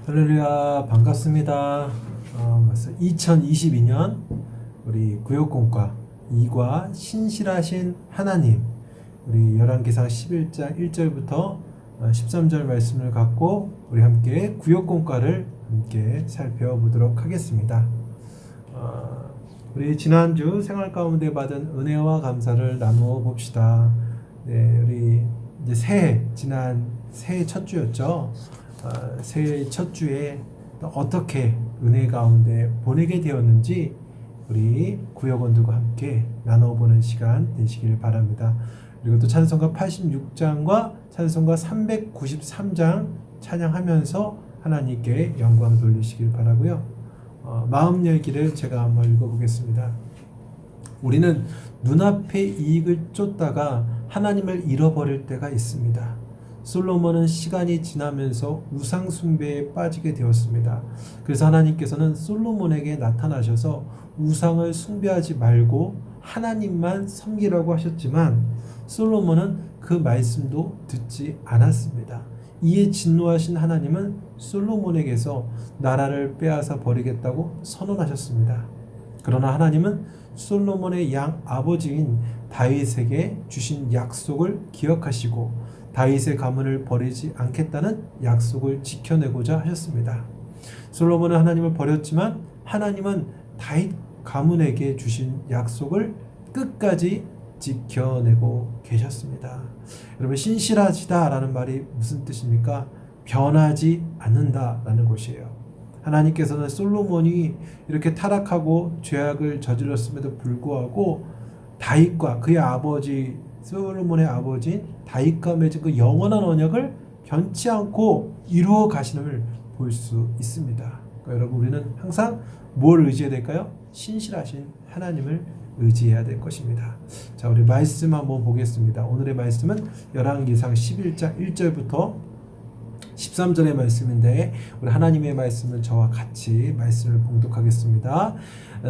할렐루야, 반갑습니다. 2022년 우리 구역공과 2과 신실하신 하나님, 우리 열왕기상 11장 1절부터 13절 말씀을 갖고 우리 함께 구역공과를 함께 살펴보도록 하겠습니다. 우리 지난주 생활 가운데 받은 은혜와 감사를 나누어 봅시다. 네, 우리 이제 지난 새해 첫 주였죠. 새해 첫 주에 어떻게 은혜 가운데 보내게 되었는지 우리 구역원들과 함께 나눠보는 시간 되시길 바랍니다. 그리고 또 찬송가 86장과 찬송가 393장 찬양하면서 하나님께 영광 돌리시길 바라고요. 마음 열기를 제가 한번 읽어보겠습니다. 우리는 눈앞의 이익을 쫓다가 하나님을 잃어버릴 때가 있습니다. 솔로몬은 시간이 지나면서 우상 숭배에 빠지게 되었습니다. 그래서 하나님께서는 솔로몬에게 나타나셔서 우상을 숭배하지 말고 하나님만 섬기라고 하셨지만 솔로몬은 그 말씀도 듣지 않았습니다. 이에 진노하신 하나님은 솔로몬에게서 나라를 빼앗아 버리겠다고 선언하셨습니다. 그러나 하나님은 솔로몬의 양 아버지인 다윗에게 주신 약속을 기억하시고 다윗의 가문을 버리지 않겠다는 약속을 지켜내고자 하셨습니다. 솔로몬은 하나님을 버렸지만 하나님은 다윗 가문에게 주신 약속을 끝까지 지켜내고 계셨습니다. 여러분, 신실하시다라는 말이 무슨 뜻입니까? 변하지 않는다라는 것이에요. 하나님께서는 솔로몬이 이렇게 타락하고 죄악을 저질렀음에도 불구하고 다윗과 그의 아버지 솔로몬의 아버지인 다윗과 맺은 그 영원한 언약을 변치 않고 이루어 가시는 볼 수 있습니다. 그러니까 여러분, 우리는 항상 뭘 의지해야 될까요? 신실하신 하나님을 의지해야 될 것입니다. 자, 우리 말씀 한번 보겠습니다. 오늘의 말씀은 열왕기상 11장 1절부터 13절의 말씀인데 우리 하나님의 말씀을 저와 같이 말씀을 봉독하겠습니다.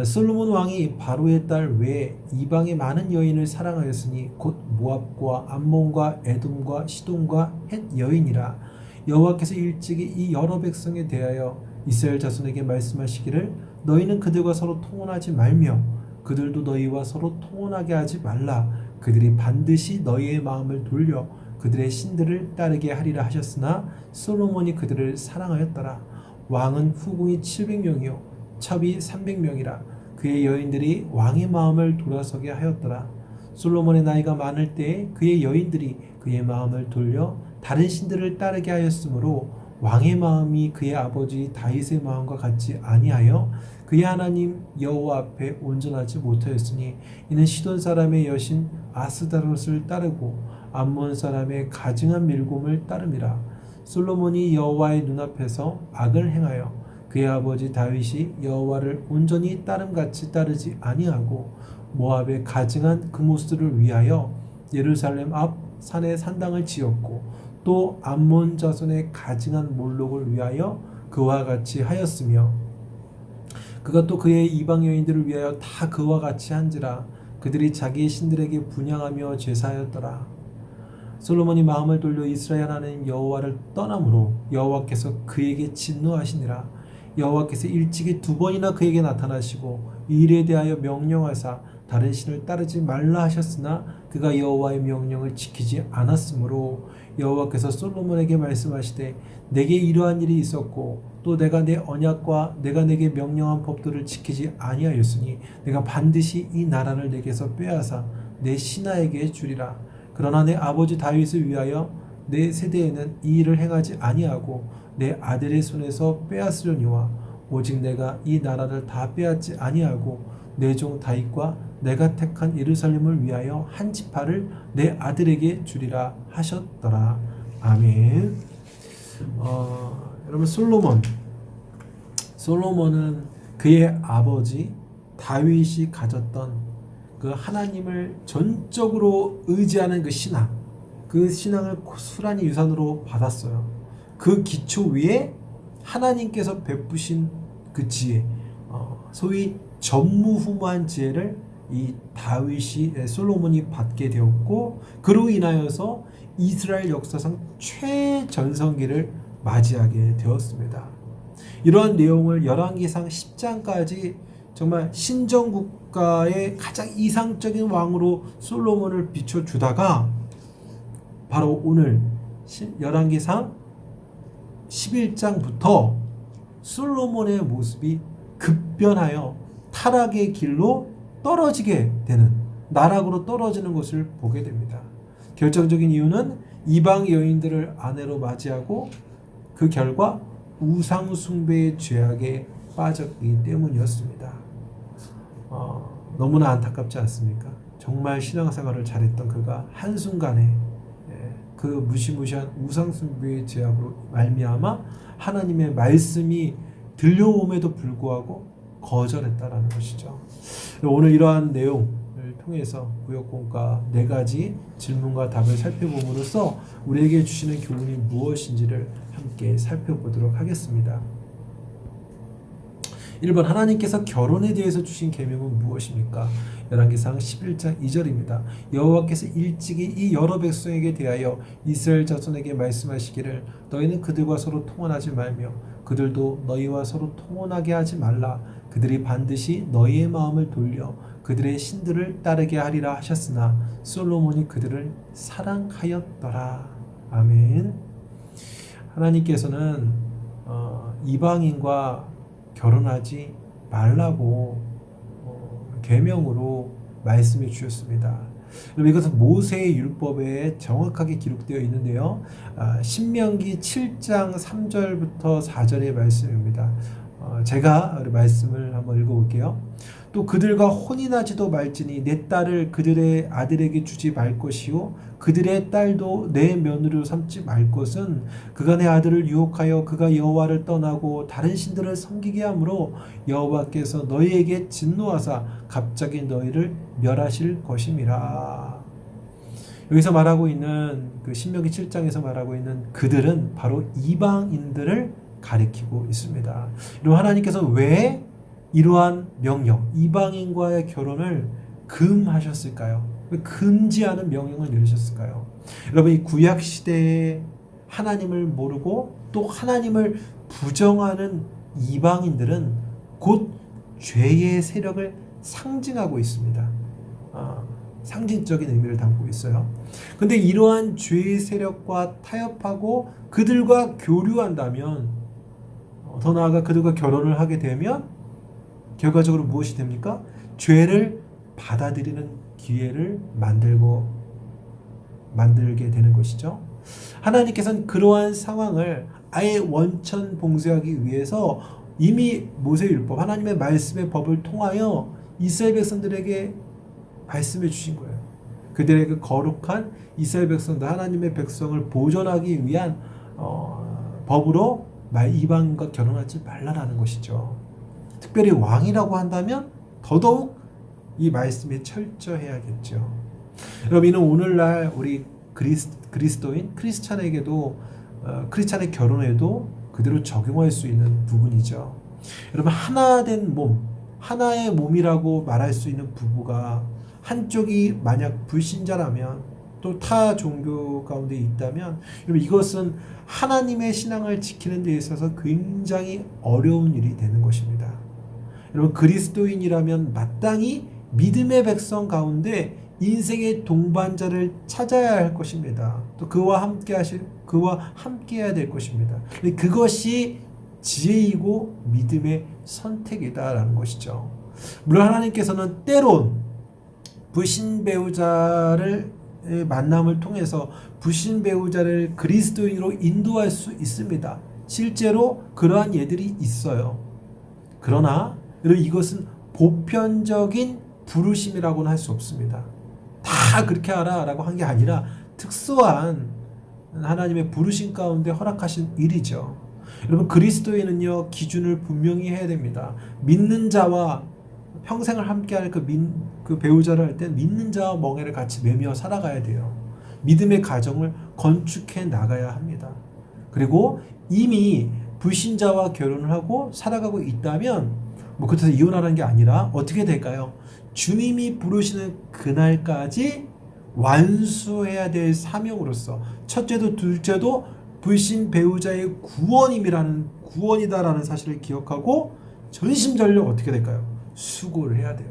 솔로몬 왕이 바로의 딸 외에 이방의 많은 여인을 사랑하였으니 곧 모압과 암몬과 에돔과 시돈과 헷 여인이라. 여호와께서 일찍이 이 여러 백성에 대하여 이스라엘 자손에게 말씀하시기를 너희는 그들과 서로 통혼하지 말며 그들도 너희와 서로 통혼하게 하지 말라. 그들이 반드시 너희의 마음을 돌려 그들의 신들을 따르게 하리라 하셨으나 솔로몬이 그들을 사랑하였더라. 왕은 후궁이 700명이요 첩이 300명이라. 그의 여인들이 왕의 마음을 돌아서게 하였더라. 솔로몬의 나이가 많을 때에 그의 여인들이 그의 마음을 돌려 다른 신들을 따르게 하였으므로 왕의 마음이 그의 아버지 다윗의 마음과 같지 아니하여 그의 하나님 여호와 앞에 온전하지 못하였으니 이는 시돈 사람의 여신 아스다롯을 따르고 암몬 사람의 가증한 밀곰을 따름이라. 솔로몬이 여호와의 눈앞에서 악을 행하여 그의 아버지 다윗이 여호와를 온전히 따름같이 따르지 아니하고 모압의 가증한 그모스를 위하여 예루살렘 앞 산에 산당을 지었고 또 암몬 자손의 가증한 몰록을 위하여 그와 같이 하였으며 그가 또 그의 이방 여인들을 위하여 다 그와 같이 한지라. 그들이 자기의 신들에게 분향하며 제사하였더라. 솔로몬이 마음을 돌려 이스라엘 하나님 여호와를 떠남으로 여호와께서 그에게 진노하시니라. 여호와께서 일찍이 2번이나 그에게 나타나시고 이 일에 대하여 명령하사 다른 신을 따르지 말라 하셨으나 그가 여호와의 명령을 지키지 않았으므로 여호와께서 솔로몬에게 말씀하시되 내게 이러한 일이 있었고 또 내가 내 언약과 내가 내게 명령한 법도를 지키지 아니하였으니 내가 반드시 이 나라를 내게서 빼앗아 내 신하에게 주리라. 그러나 내 아버지 다윗을 위하여 내 세대에는 이 일을 행하지 아니하고 내 아들의 손에서 빼앗으려니와 오직 내가 이 나라를 다 빼앗지 아니하고 내 종 다윗과 내가 택한 예루살렘을 위하여 한 지파를 내 아들에게 주리라 하셨더라. 아멘. 여러분, 솔로몬은 그의 아버지 다윗이 가졌던 그 하나님을 전적으로 의지하는 그 신앙, 그 신앙을 고스란히 유산으로 받았어요. 그 기초 위에 하나님께서 베푸신 그 지혜, 소위 전무후무한 지혜를 이 다윗이 솔로몬이 받게 되었고 그로 인하여서 이스라엘 역사상 최전성기를 맞이하게 되었습니다. 이러한 내용을 열왕기상 10장까지 정말 신정국가의 가장 이상적인 왕으로 솔로몬을 비춰주다가 바로 오늘 열왕기상 11장부터 솔로몬의 모습이 급변하여 타락의 길로 떨어지게 되는, 나락으로 떨어지는 것을 보게 됩니다. 결정적인 이유는 이방 여인들을 아내로 맞이하고 그 결과 우상 숭배의 죄악에 빠졌기 때문이었습니다. 너무나 안타깝지 않습니까? 정말 신앙생활을 잘했던 그가 한순간에 그 무시무시한 우상 숭배의 죄악으로 말미암아 하나님의 말씀이 들려옴에도 불구하고 거절했다라는 것이죠. 오늘 이러한 내용을 통해서 구역공과 4가지 질문과 답을 살펴봄으로써 우리에게 주시는 교훈이 무엇인지를 함께 살펴보도록 하겠습니다. 1번, 하나님께서 결혼에 대해서 주신 계명은 무엇입니까? 열왕기상 11장 2절입니다. 여호와께서 일찍이 이 여러 백성에게 대하여 이스라엘 자손에게 말씀하시기를 너희는 그들과 서로 통혼하지 말며 그들도 너희와 서로 통혼하게 하지 말라. 그들이 반드시 너희의 마음을 돌려 그들의 신들을 따르게 하리라 하셨으나 솔로몬이 그들을 사랑하였더라. 아멘. 하나님께서는 이방인과 결혼하지 말라고 계명으로 말씀해 주셨습니다. 이것은 모세의 율법에 정확하게 기록되어 있는데요. 신명기 7장 3절부터 4절의 말씀입니다. 제가 말씀을 한번 읽어볼게요. 또 그들과 혼인하지도 말지니 내 딸을 그들의 아들에게 주지 말 것이요 그들의 딸도 내 며느리로 삼지 말 것은 그가 내 아들을 유혹하여 그가 여호와를 떠나고 다른 신들을 섬기게 하므로 여호와께서 너희에게 진노하사 갑자기 너희를 멸하실 것임이라. 여기서 말하고 있는 그 신명기 7장에서 말하고 있는 그들은 바로 이방인들을 가리키고 있습니다. 그리고 하나님께서 왜 이러한 명령, 이방인과의 결혼을 금하셨을까요? 왜 금지하는 명령을 내리셨을까요? 여러분, 이 구약 시대에 하나님을 모르고 또 하나님을 부정하는 이방인들은 곧 죄의 세력을 상징하고 있습니다. 상징적인 의미를 담고 있어요. 근데 이러한 죄의 세력과 타협하고 그들과 교류한다면, 더 나아가 그들과 결혼을 하게 되면 결과적으로 무엇이 됩니까? 죄를 받아들이는 기회를 만들게 되는 것이죠. 하나님께서는 그러한 상황을 아예 원천 봉쇄하기 위해서 이미 모세율법, 하나님의 말씀의 법을 통하여 이스라엘 백성들에게 말씀해 주신 거예요. 그들의 그 거룩한 이스라엘 백성들, 하나님의 백성을 보존하기 위한 법으로 이방인과 결혼하지 말라라는 것이죠. 특별히 왕이라고 한다면 더더욱 이 말씀이 철저해야겠죠. 여러분, 이는 오늘날 우리 그리스도인 크리스찬에게도 크리스찬의 결혼에도 그대로 적용할 수 있는 부분이죠. 여러분, 하나된 몸, 하나의 몸이라고 말할 수 있는 부부가 한쪽이 만약 불신자라면 또 타 종교 가운데 있다면 여러분, 이것은 하나님의 신앙을 지키는 데 있어서 굉장히 어려운 일이 되는 것입니다. 여러분, 그리스도인이라면 마땅히 믿음의 백성 가운데 인생의 동반자를 찾아야 할 것입니다. 또 그와 함께해야 될 것입니다. 그것이 지혜이고 믿음의 선택이다라는 것이죠. 물론 하나님께서는 때론 불신 배우자를 만남을 통해서 불신 배우자를 그리스도인으로 인도할 수 있습니다. 실제로 그러한 예들이 있어요. 그러나 이것은 보편적인 부르심이라고는 할 수 없습니다. 다 그렇게 하라라고 한 게 아니라 특수한 하나님의 부르심 가운데 허락하신 일이죠. 여러분, 그리스도인은요, 기준을 분명히 해야 됩니다. 믿는 자와 평생을 함께할 그 배우자를 할 때 믿는 자와 멍에를 같이 매며 살아가야 돼요. 믿음의 가정을 건축해 나가야 합니다. 그리고 이미 불신자와 결혼을 하고 살아가고 있다면 그렇다고 이혼하는 게 아니라 어떻게 될까요? 주님이 부르시는 그날까지 완수해야 될 사명으로서 첫째도 둘째도 불신 배우자의 구원이다라는 사실을 기억하고 전심전력 어떻게 될까요? 수고를 해야 돼요.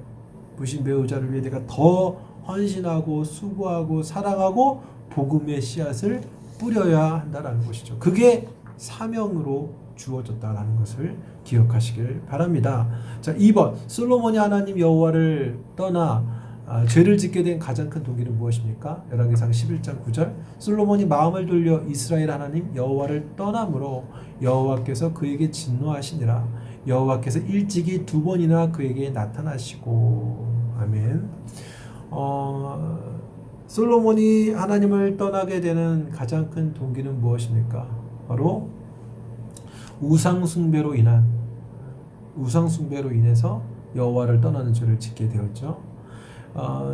불신 배우자를 위해 내가 더 헌신하고 수고하고 사랑하고 복음의 씨앗을 뿌려야 한다라는 것이죠. 그게 사명으로 주어졌다라는 것을 기억하시길 바랍니다. 자, 2번 솔로몬이 하나님 여호와를 떠나 죄를 짓게 된 가장 큰 동기는 무엇입니까? 열왕기상 11장 9절 솔로몬이 마음을 돌려 이스라엘 하나님 여호와를 떠남으로 여호와께서 그에게 진노하시니라. 여호와께서 일찍이 2번이나 그에게 나타나시고. 아멘. 솔로몬이 하나님을 떠나게 되는 가장 큰 동기는 무엇입니까? 바로 우상숭배로 인해서 여호와를 떠나는 죄를 짓게 되었죠.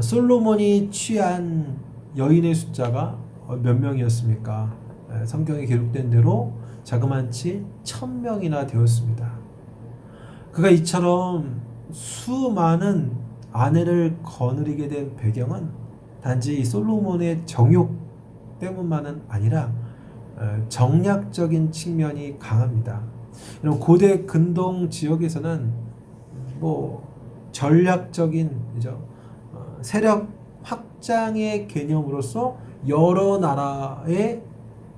솔로몬이 취한 여인의 숫자가 몇 명이었습니까? 성경에 기록된 대로 자그만치 1000명이나 되었습니다. 그가 이처럼 수많은 아내를 거느리게 된 배경은 단지 솔로몬의 정욕 때문만은 아니라 정략적인 측면이 강합니다. 고대 근동 지역에서는 전략적인 세력 확장의 개념으로서 여러 나라의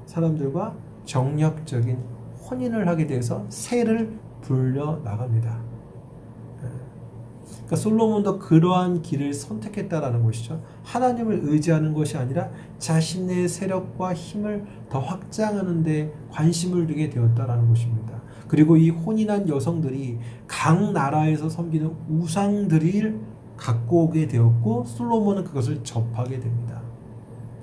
사람들과 정략적인 혼인을 하게 돼서 세를 불려 나갑니다. 그러니까 솔로몬도 그러한 길을 선택했다라는 것이죠. 하나님을 의지하는 것이 아니라 자신의 세력과 힘을 더 확장하는 데 관심을 두게 되었다라는 것입니다. 그리고 이 혼인한 여성들이 각 나라에서 섬기는 우상들을 갖고 오게 되었고 솔로몬은 그것을 접하게 됩니다.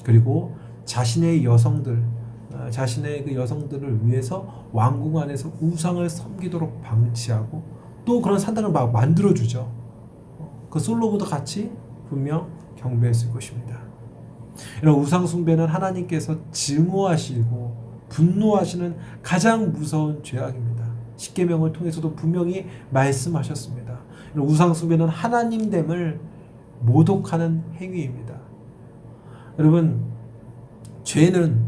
그리고 자신의 그 여성들을 위해서 왕궁 안에서 우상을 섬기도록 방치하고 또 그런 산당을 막 만들어주죠. 그 솔로몬도 같이 분명 경배했을 것입니다. 이런 우상 숭배는 하나님께서 증오하시고 분노하시는 가장 무서운 죄악입니다. 십계명을 통해서도 분명히 말씀하셨습니다. 이런 우상 숭배는 하나님됨을 모독하는 행위입니다. 여러분, 죄는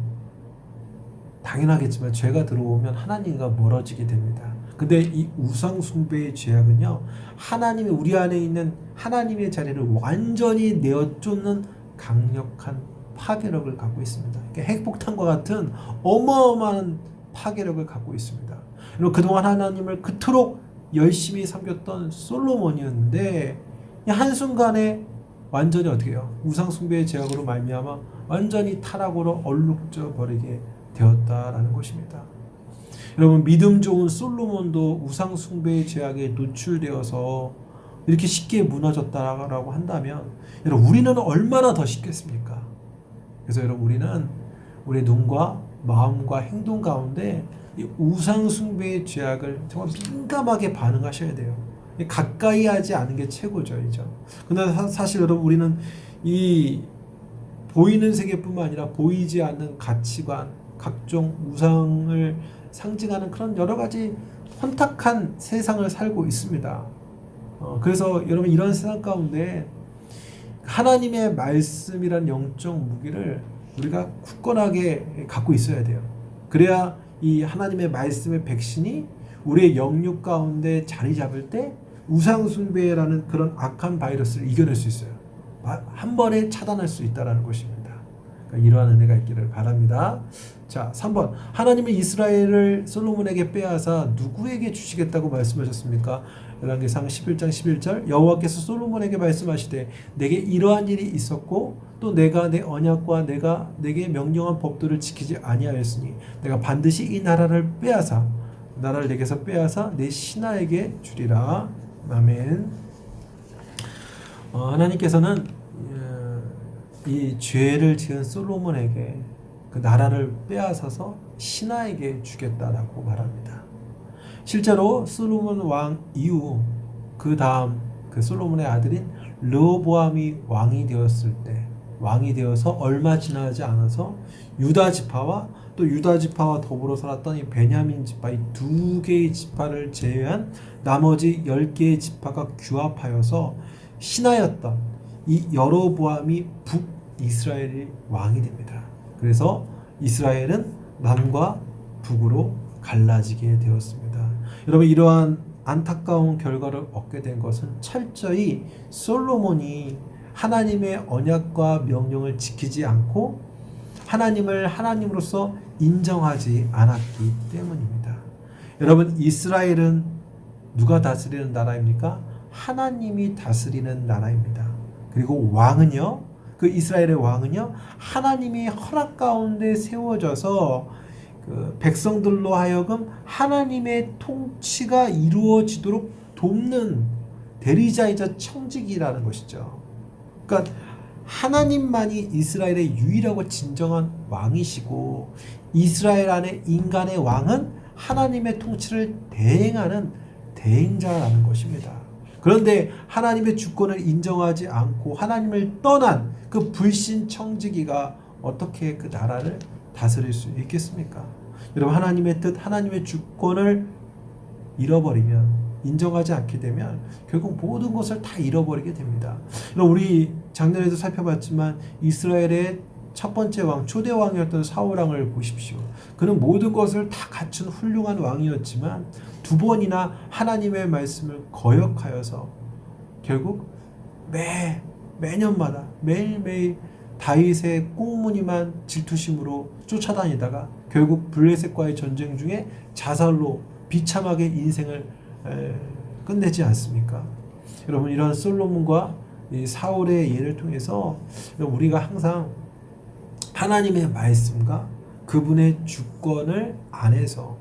당연하겠지만 죄가 들어오면 하나님과 멀어지게 됩니다. 근데 이 우상 숭배의 죄악은요, 하나님이 우리 안에 있는 하나님의 자리를 완전히 내어쫓는 강력한 파괴력을 갖고 있습니다. 핵폭탄과 같은 어마어마한 파괴력을 갖고 있습니다. 그리고 그동안 하나님을 그토록 열심히 섬겼던 솔로몬이었는데 한순간에 완전히 어떻게 해요? 우상 숭배의 죄악으로 말미암아 완전히 타락으로 얼룩져 버리게 되었다라는 것입니다. 여러분, 믿음 좋은 솔로몬도 우상 숭배의 죄악에 노출되어서 이렇게 쉽게 무너졌다라고 한다면 여러분, 우리는 얼마나 더 쉽겠습니까? 그래서 여러분, 우리는 우리의 눈과 마음과 행동 가운데 이 우상 숭배의 죄악을 정말 민감하게 반응하셔야 돼요. 가까이 하지 않은 게 최고죠. 그러나 사실 여러분, 우리는 이 보이는 세계뿐만 아니라 보이지 않는 가치관, 각종 우상을 상징하는 그런 여러 가지 혼탁한 세상을 살고 있습니다. 그래서 여러분, 이런 세상 가운데 하나님의 말씀이란 영적 무기를 우리가 굳건하게 갖고 있어야 돼요. 그래야 이 하나님의 말씀의 백신이 우리의 영육 가운데 자리 잡을 때 우상 숭배라는 그런 악한 바이러스를 이겨낼 수 있어요. 한 번에 차단할 수 있다는 것입니다. 그러니까 이러한 은혜가 있기를 바랍니다. 자, 3번. 하나님은 이스라엘을 솔로몬에게 빼앗아 누구에게 주시겠다고 말씀하셨습니까? 열왕기상 11장 11절 여호와께서 솔로몬에게 말씀하시되 내게 이러한 일이 있었고 또 내가 내 언약과 내가 내게 명령한 법도를 지키지 아니하였으니 내가 반드시 이 나라를 내게서 빼앗아 내 신하에게 주리라. 아멘. 하나님께서는 이 죄를 지은 솔로몬에게 그 나라를 빼앗아서 신하에게 주겠다라고 말합니다. 실제로 솔로몬 왕 이후 그 다음 그 솔로몬의 아들인 르호보암이 왕이 되어서 얼마 지나지 않아서 유다 지파와 또 유다 지파와 더불어 살았던 이 베냐민 지파, 이 두 개의 지파를 제외한 나머지 10개의 지파가 규합하여서 신하였던 이 여로보암이 북이스라엘의 왕이 됩니다. 그래서 이스라엘은 남과 북으로 갈라지게 되었습니다. 여러분, 이러한 안타까운 결과를 얻게 된 것은 철저히 솔로몬이 하나님의 언약과 명령을 지키지 않고 하나님을 하나님으로서 인정하지 않았기 때문입니다. 여러분, 이스라엘은 누가 다스리는 나라입니까? 하나님이 다스리는 나라입니다. 그리고 왕은요, 그 이스라엘의 왕은요, 하나님의 허락 가운데 세워져서 그 백성들로 하여금 하나님의 통치가 이루어지도록 돕는 대리자이자 청직이라는 것이죠. 그러니까 하나님만이 이스라엘의 유일하고 진정한 왕이시고, 이스라엘 안에 인간의 왕은 하나님의 통치를 대행하는 대행자라는 것입니다. 그런데 하나님의 주권을 인정하지 않고 하나님을 떠난 그 불신 청지기가 어떻게 그 나라를 다스릴 수 있겠습니까? 여러분, 하나님의 뜻, 하나님의 주권을 잃어버리면, 인정하지 않게 되면 결국 모든 것을 다 잃어버리게 됩니다. 우리 작년에도 살펴봤지만 이스라엘의 첫 번째 왕, 초대 왕이었던 사울 왕을 보십시오. 그는 모든 것을 다 갖춘 훌륭한 왕이었지만 두 번이나 하나님의 말씀을 거역하여서 결국 매년마다 매일매일 다윗의 꽁무니만 질투심으로 쫓아다니다가 결국 블레셋과의 전쟁 중에 자살로 비참하게 인생을 끝내지 않습니까? 여러분, 이런 솔로몬과 이 사울의 예를 통해서 우리가 항상 하나님의 말씀과 그분의 주권을 안에서,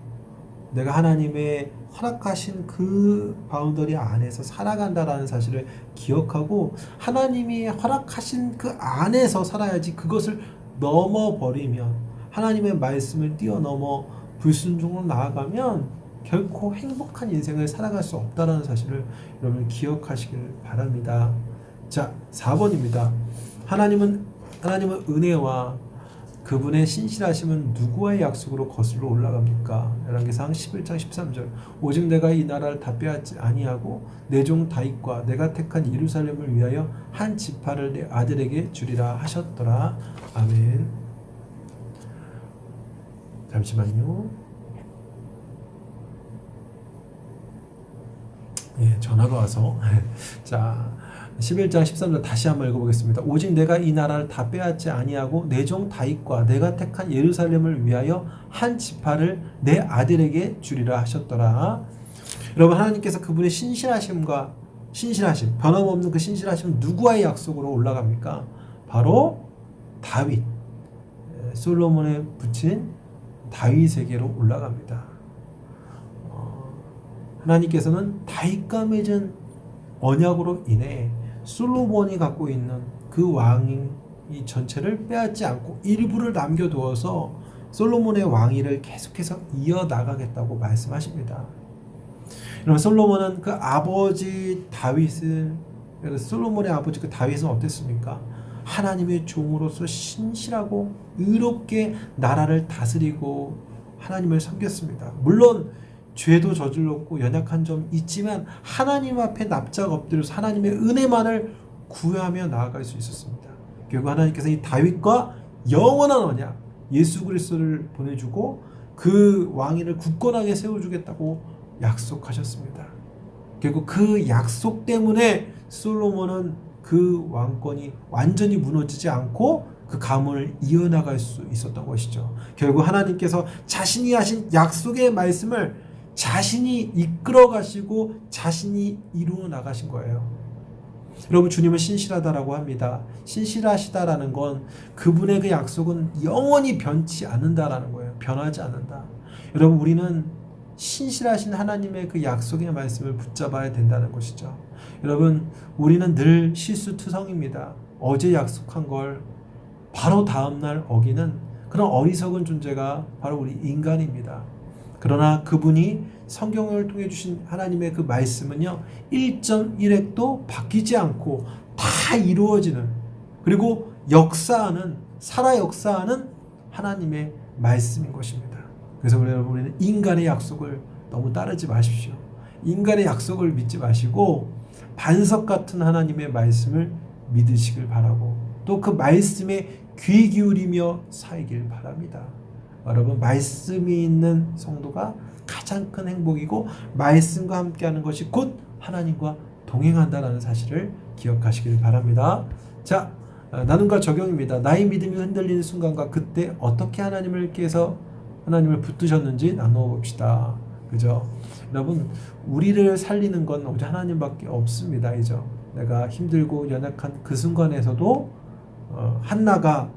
내가 하나님의 허락하신 그 바운더리 안에서 살아간다라는 사실을 기억하고 하나님이 허락하신 그 안에서 살아야지, 그것을 넘어버리면, 하나님의 말씀을 뛰어넘어 불순종으로 나아가면 결코 행복한 인생을 살아갈 수 없다는 사실을 여러분 기억하시길 바랍니다. 자, 4번입니다. 하나님은 은혜와 그분의 신실하심은 누구와의 약속으로 거슬러 올라갑니까? 열왕기상 11장 13절. 오직 내가 이 나라를 다 빼앗지 아니하고 내 종 다윗과 내가 택한 예루살렘을 위하여 한 지파를 내 아들에게 주리라 하셨더라. 아멘. 잠시만요. 전화가 와서. 자, 11장 13절 다시 한번 읽어보겠습니다. 오직 내가 이 나라를 다 빼앗지 아니하고 내 종 다윗과 내가 택한 예루살렘을 위하여 한 지파를 내 아들에게 주리라 하셨더라. 여러분, 하나님께서 그분의 신실하심, 변함없는 그 신실하심은 누구와의 약속으로 올라갑니까? 바로 다윗, 솔로몬의 부친 다윗에게로 올라갑니다. 하나님께서는 다윗과 맺은 언약으로 인해 솔로몬이 갖고 있는 그 왕이 전체를 빼앗지 않고 일부를 남겨두어서 솔로몬의 왕위를 계속해서 이어나가겠다고 말씀하십니다. 여러분, 솔로몬은 그 아버지 다윗을, 솔로몬의 아버지 그 다윗은 어땠습니까? 하나님의 종으로서 신실하고 의롭게 나라를 다스리고 하나님을 섬겼습니다. 물론 죄도 저질렀고 연약한 점 있지만 하나님 앞에 납작 엎드려서 하나님의 은혜만을 구하며 나아갈 수 있었습니다. 결국 하나님께서 이 다윗과 영원한 언약, 예수 그리스도를 보내주고 그 왕위를 굳건하게 세워주겠다고 약속하셨습니다. 결국 그 약속 때문에 솔로몬은 그 왕권이 완전히 무너지지 않고 그 가문을 이어나갈 수 있었던 것이죠. 결국 하나님께서 자신이 하신 약속의 말씀을 자신이 이끌어 가시고 자신이 이루어 나가신 거예요. 여러분, 주님은 신실하다라고 합니다. 신실하시다라는 건 그분의 그 약속은 영원히 변치 않는다라는 거예요. 변하지 않는다. 여러분, 우리는 신실하신 하나님의 그 약속의 말씀을 붙잡아야 된다는 것이죠. 여러분, 우리는 늘 실수투성입니다. 어제 약속한 걸 바로 다음날 어기는 그런 어리석은 존재가 바로 우리 인간입니다. 그러나 그분이 성경을 통해 주신 하나님의 그 말씀은요, 1.1획도 바뀌지 않고 다 이루어지는, 그리고 살아 역사하는 하나님의 말씀인 것입니다. 그래서 우리는 인간의 약속을 너무 따르지 마십시오. 인간의 약속을 믿지 마시고 반석 같은 하나님의 말씀을 믿으시길 바라고, 또 그 말씀에 귀 기울이며 살길 바랍니다. 여러분 말씀이 있는 성도가 가장 큰 행복이고 말씀과 함께하는 것이 곧 하나님과 동행한다는 사실을 기억하시길 바랍니다. 자, 나눔과 적용입니다. 나의 믿음이 흔들리는 순간과 그때 어떻게 하나님께서 하나님을 붙드셨는지 나누어 봅시다. 그죠? 여러분, 우리를 살리는 건 오직 하나님밖에 없습니다. 그죠? 내가 힘들고 연약한 그 순간에서도 한나가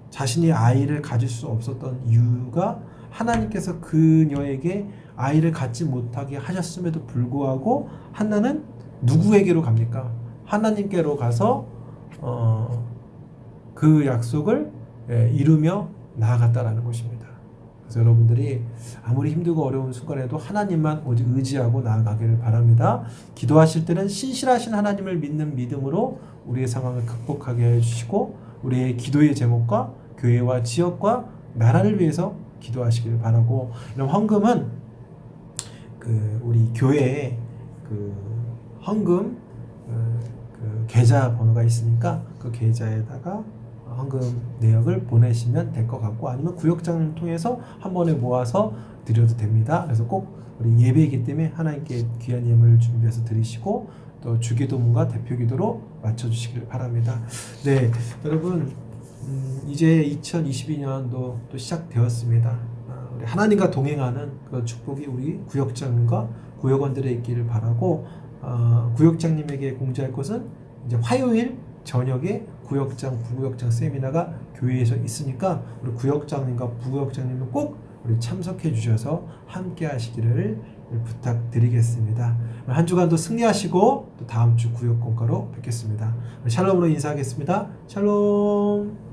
자신이 아이를 가질 수 없었던 이유가 하나님께서 그녀에게 아이를 갖지 못하게 하셨음에도 불구하고 한나는 누구에게로 갑니까? 하나님께로 가서 그 약속을 이루며 나아갔다라는 것입니다. 그래서 여러분들이 아무리 힘들고 어려운 순간에도 하나님만 오직 의지하고 나아가기를 바랍니다. 기도하실 때는 신실하신 하나님을 믿는 믿음으로 우리의 상황을 극복하게 해주시고 우리의 기도의 제목과 교회와 지역과 나라를 위해서 기도하시길 바라고, 이런 헌금은 우리 교회에 헌금 계좌 번호가 있으니까 그 계좌에다가 헌금 내역을 보내시면 될 것 같고, 아니면 구역장을 통해서 한 번에 모아서 드려도 됩니다. 그래서 꼭 우리 예배이기 때문에 하나님께 귀한 예물을 준비해서 드리시고 또 주기도문과 대표기도로 맞춰주시길 바랍니다. 네, 여러분 이제 2022년도 또 시작되었습니다. 우리 하나님과 동행하는 그런 축복이 우리 구역장님과 구역원들에 있기를 바라고, 구역장님에게 공지할 것은 이제 화요일 저녁에 구역장, 부구역장 세미나가 교회에서 있으니까 우리 구역장님과 부구역장님은 꼭 우리 참석해 주셔서 함께 하시기를 부탁드리겠습니다. 한 주간도 승리하시고 또 다음 주 구역공과로 뵙겠습니다. 샬롬으로 인사하겠습니다. 샬롬.